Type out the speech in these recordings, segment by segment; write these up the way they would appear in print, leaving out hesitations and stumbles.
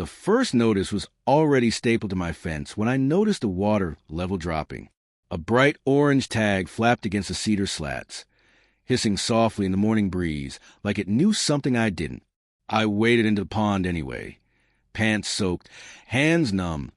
The first notice was already stapled to my fence when I noticed the water level dropping. A bright orange tag flapped against the cedar slats, hissing softly in the morning breeze like it knew something I didn't. I waded into the pond anyway, pants soaked, hands numb,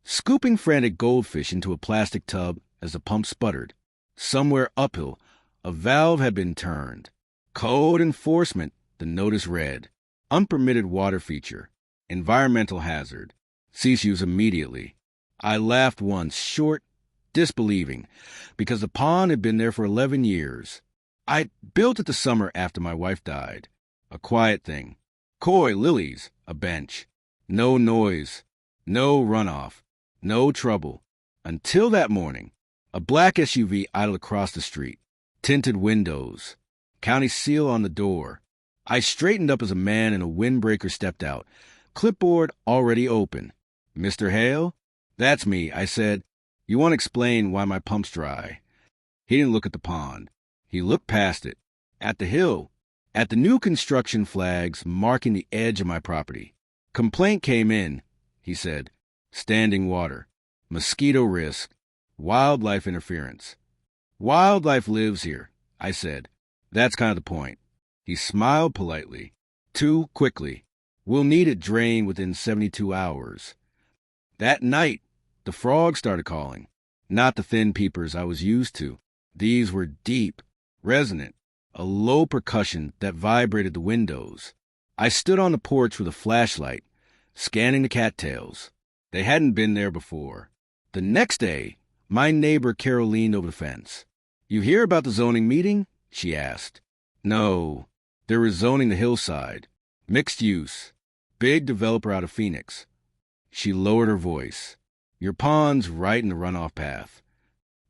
scooping frantic goldfish into a plastic tub as the pump sputtered. Somewhere uphill, a valve had been turned. Code enforcement, the notice read. Unpermitted water feature. Environmental hazard. Cease use immediately. I laughed once, short, disbelieving, because the pond had been there for 11 years. I built it the summer after my wife died. A quiet thing. Koi lilies, a bench. No noise. No runoff. No trouble. Until that morning, a black SUV idled across the street. Tinted windows. County seal on the door. I straightened up as a man in a windbreaker stepped out. Clipboard already open. "Mr. Hale?" "That's me," I said. "You want to explain why my pump's dry?" He didn't look at the pond. He looked past it. At the hill. At the new construction flags marking the edge of my property. "Complaint came in," he said. "Standing water. Mosquito risk. Wildlife interference." "Wildlife lives here," I said. "That's kind of the point." He smiled politely. "Too quickly. We'll need it drained within 72 hours. That night, the frogs started calling. Not the thin peepers I was used to. These were deep, resonant, a low percussion that vibrated the windows. I stood on the porch with a flashlight, scanning the cattails. They hadn't been there before. The next day, my neighbor Carol leaned over the fence. "You hear about the zoning meeting?" she asked. "No. They're rezoning the hillside. Mixed use. Big developer out of Phoenix." She lowered her voice. "Your pond's right in the runoff path."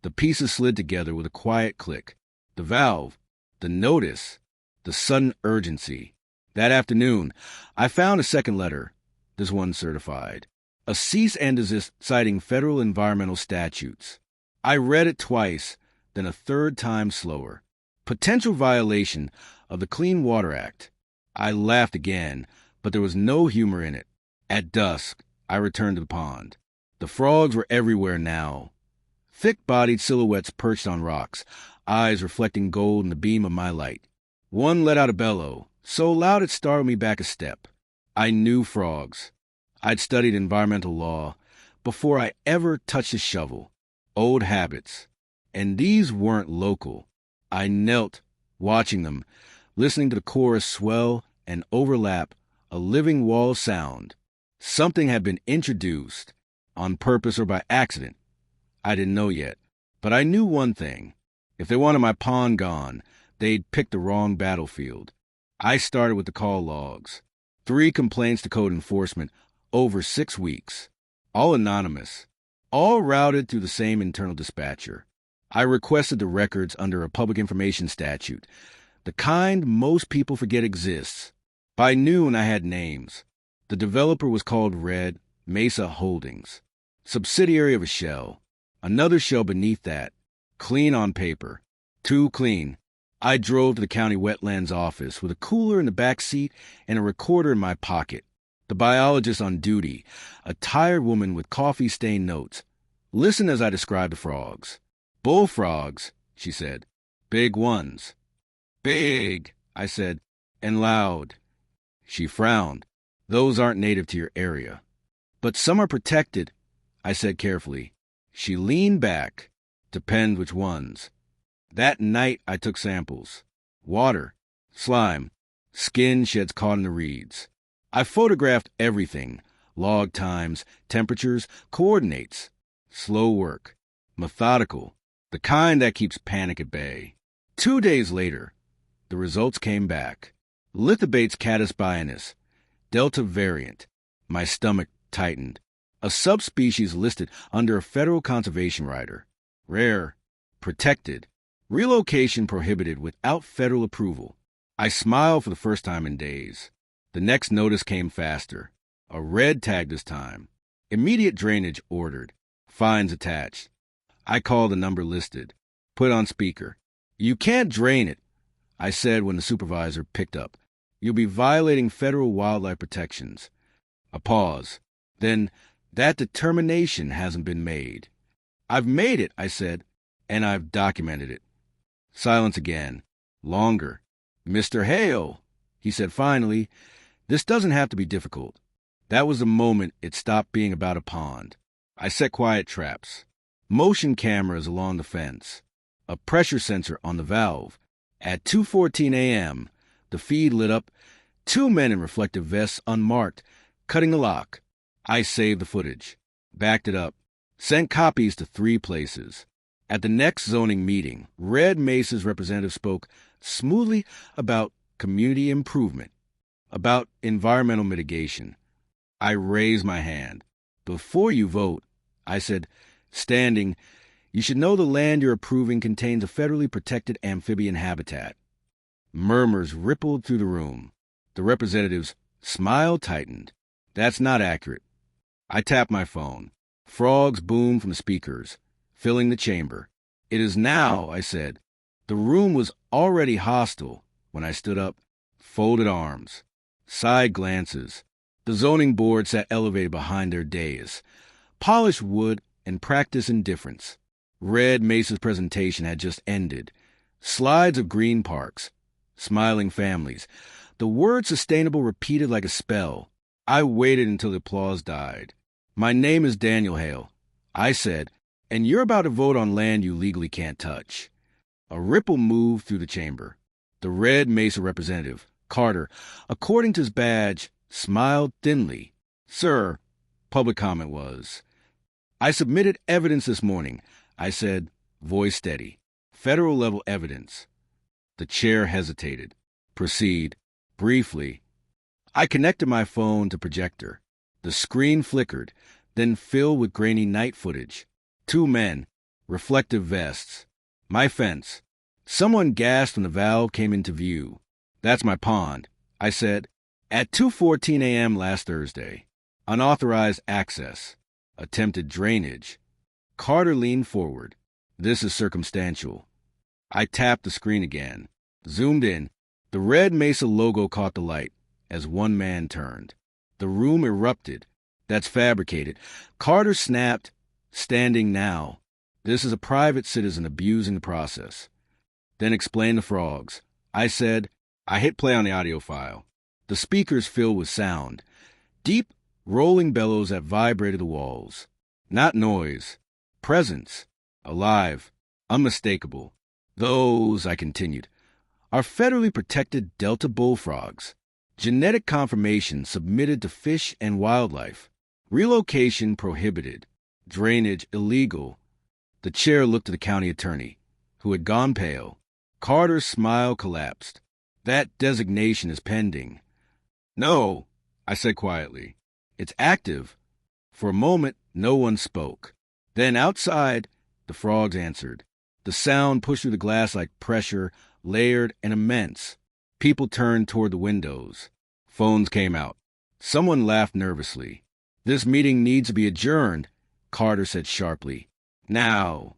The pieces slid together with a quiet click. The valve, the notice, the sudden urgency. That afternoon, I found a second letter, this one certified. A cease and desist citing federal environmental statutes. I read it twice, then a third time slower. Potential violation of the Clean Water Act. I laughed again, but there was no humor in it. At dusk, I returned to the pond. The frogs were everywhere now. Thick-bodied silhouettes perched on rocks, eyes reflecting gold in the beam of my light. One let out a bellow, so loud it startled me back a step. I knew frogs. I'd studied environmental law before I ever touched a shovel. Old habits. And these weren't local. I knelt, watching them, listening to the chorus swell and overlap, a living wall sound. Something had been introduced, on purpose or by accident. I didn't know yet, but I knew one thing. If they wanted my pond gone, they'd picked the wrong battlefield. I started with the call logs. 3 complaints to code enforcement over 6 weeks. All anonymous. All routed through the same internal dispatcher. I requested the records under a public information statute, the kind most people forget exists. By noon, I had names. The developer was called Red Mesa Holdings, subsidiary of a shell. Another shell beneath that, clean on paper. Too clean. I drove to the county wetlands office with a cooler in the back seat and a recorder in my pocket. The biologist on duty, a tired woman with coffee-stained notes. Listen as I describe the frogs. "Bullfrogs," she said. "Big ones." "Big," I said, "and loud." She frowned. "Those aren't native to your area." "But some are protected," I said carefully. She leaned back. "Depends which ones." That night I took samples. Water, slime, skin sheds caught in the reeds. I photographed everything. Log times, temperatures, coordinates. Slow work. Methodical. The kind that keeps panic at bay. 2 days later, the results came back. Lithobates caddis biennis, Delta variant. My stomach tightened. A subspecies listed under a federal conservation rider. Rare. Protected. Relocation prohibited without federal approval. I smiled for the first time in days. The next notice came faster. A red tag this time. Immediate drainage ordered. Fines attached. I called the number listed. Put on speaker. "You can't drain it," I said when the supervisor picked up. "You'll be violating federal wildlife protections." A pause. Then, that determination hasn't been made. I've made it, I said, and I've documented it. Silence again. Longer. Mr. Hale, he said finally, this doesn't have to be difficult. That was the moment it stopped being about a pond. I set quiet traps. Motion cameras along the fence. A pressure sensor on the valve. At 2:14 a.m., the feed lit up. 2 men in reflective vests unmarked, cutting a lock. I saved the footage. Backed it up. Sent copies to 3 places. At the next zoning meeting, Red Mesa's representative spoke smoothly about community improvement, about environmental mitigation. I raised my hand. Before you vote, I said, standing, you should know the land you're approving contains a federally protected amphibian habitat. Murmurs rippled through the room. The representative's smile tightened. That's not accurate. I tapped my phone. Frogs boomed from the speakers, filling the chamber. It is now, I said. The room was already hostile when I stood up, folded arms, side glances. The zoning board sat elevated behind their dais. Polished wood and practiced indifference. Red Mesa's presentation had just ended. Slides of green parks, smiling families. The word sustainable repeated like a spell. I waited until the applause died. My name is Daniel Hale, I said, and you're about to vote on land you legally can't touch. A ripple moved through the chamber. The Red Mesa representative, Carter, according to his badge, smiled thinly. Sir, public comment was. I submitted evidence this morning, I said, voice steady. Federal level evidence. The chair hesitated. Proceed. Briefly. I connected my phone to projector. The screen flickered, then filled with grainy night footage. 2 men, reflective vests. My fence. Someone gasped when the valve came into view. That's my pond, I said. At 2:14 a.m. last Thursday. Unauthorized access. Attempted drainage. Carter leaned forward. This is circumstantial. I tapped the screen again. Zoomed in. The Red Mesa logo caught the light as one man turned. The room erupted. That's fabricated. Carter snapped, standing now. This is a private citizen abusing the process. Then explained the frogs. I said, I hit play on the audio file. The speakers filled with sound. Deep, rolling bellows that vibrated the walls. Not noise. Presence. Alive. Unmistakable. Those, I continued, are federally protected Delta bullfrogs. Genetic confirmation submitted to Fish and Wildlife. Relocation prohibited. Drainage illegal. The chair looked to the county attorney, who had gone pale. Carter's smile collapsed. That designation is pending. No, I said quietly. It's active. For a moment, no one spoke. Then outside, the frogs answered. The sound pushed through the glass like pressure, layered and immense. People turned toward the windows. Phones came out. Someone laughed nervously. This meeting needs to be adjourned, Carter said sharply. Now.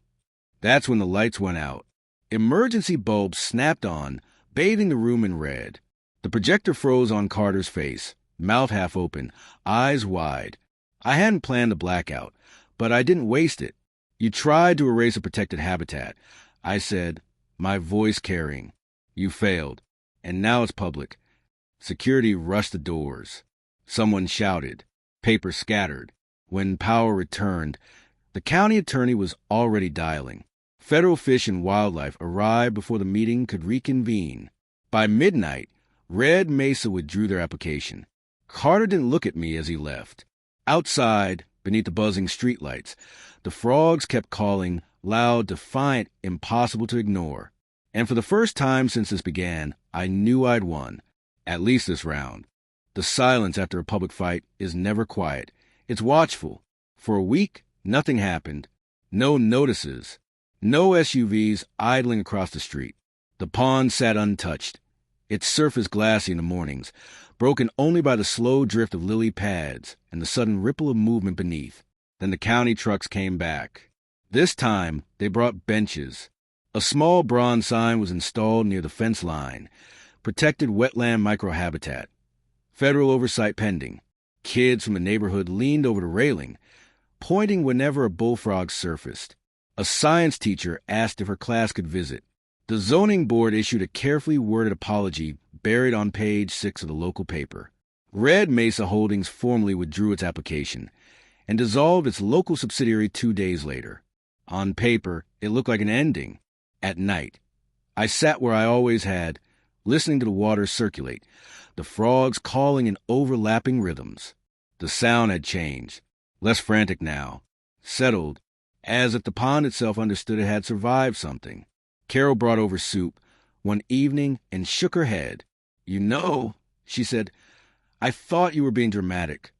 That's when the lights went out. Emergency bulbs snapped on, bathing the room in red. The projector froze on Carter's face, mouth half open, eyes wide. I hadn't planned a blackout, but I didn't waste it. You tried to erase a protected habitat, I said, my voice carrying. You failed, and now it's public. Security rushed the doors. Someone shouted. Paper scattered. When power returned, the county attorney was already dialing. Federal Fish and Wildlife arrived before the meeting could reconvene. By midnight, Red Mesa withdrew their application. Carter didn't look at me as he left. Outside, beneath the buzzing streetlights, the frogs kept calling, loud, defiant, impossible to ignore. And for the first time since this began, I knew I'd won, at least this round. The silence after a public fight is never quiet. It's watchful. For a week, nothing happened. No notices. No SUVs idling across the street. The pond sat untouched, its surface glassy in the mornings, broken only by the slow drift of lily pads and the sudden ripple of movement beneath. Then the county trucks came back. This time, they brought benches. A small bronze sign was installed near the fence line. Protected wetland microhabitat. Federal oversight pending. Kids from the neighborhood leaned over the railing, pointing whenever a bullfrog surfaced. A science teacher asked if her class could visit. The zoning board issued a carefully worded apology buried on page 6 of the local paper. Red Mesa Holdings formally withdrew its application and dissolved its local subsidiary 2 days later. On paper, it looked like an ending. At night, I sat where I always had, listening to the water circulate, the frogs calling in overlapping rhythms. The sound had changed, less frantic now, settled, as if the pond itself understood it had survived something. Carol brought over soup one evening and shook her head. "You know," she said, "I thought you were being dramatic."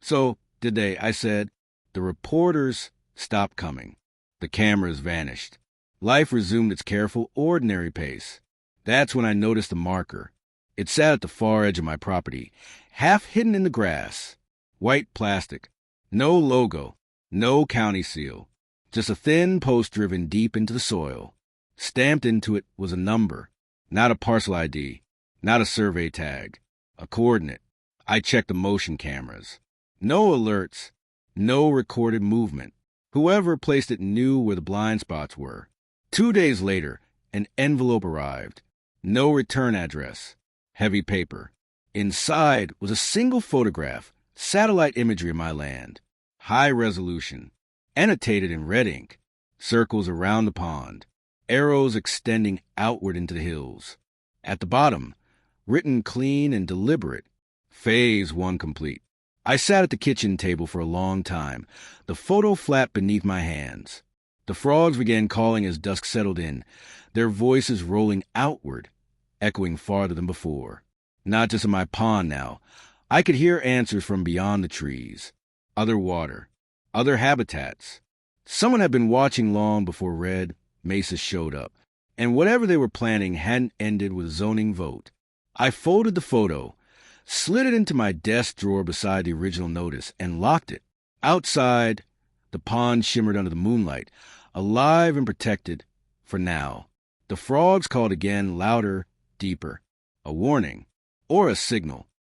"So, did they?" I said. The reporters stopped coming. The cameras vanished. Life resumed its careful, ordinary pace. That's when I noticed the marker. It sat at the far edge of my property, half hidden in the grass. White plastic. No logo. No county seal. Just a thin post driven deep into the soil. Stamped into it was a number. Not a parcel ID. Not a survey tag. A coordinate. I checked the motion cameras. No alerts. No recorded movement. Whoever placed it knew where the blind spots were. 2 days later, an envelope arrived. No return address. Heavy paper. Inside was a single photograph, satellite imagery of my land. High resolution. Annotated in red ink. Circles around the pond. Arrows extending outward into the hills. At the bottom, written clean and deliberate, Phase 1 complete. I sat at the kitchen table for a long time, the photo flat beneath my hands. The frogs began calling as dusk settled in, their voices rolling outward, echoing farther than before. Not just in my pond now. I could hear answers from beyond the trees. Other water. Other habitats. Someone had been watching long before Red Mesa showed up, and whatever they were planning hadn't ended with a zoning vote. I folded the photo, slid it into my desk drawer beside the original notice, and locked it. Outside, the pond shimmered under the moonlight, alive and protected for now. The frogs called again, louder, deeper. A warning, or a signal.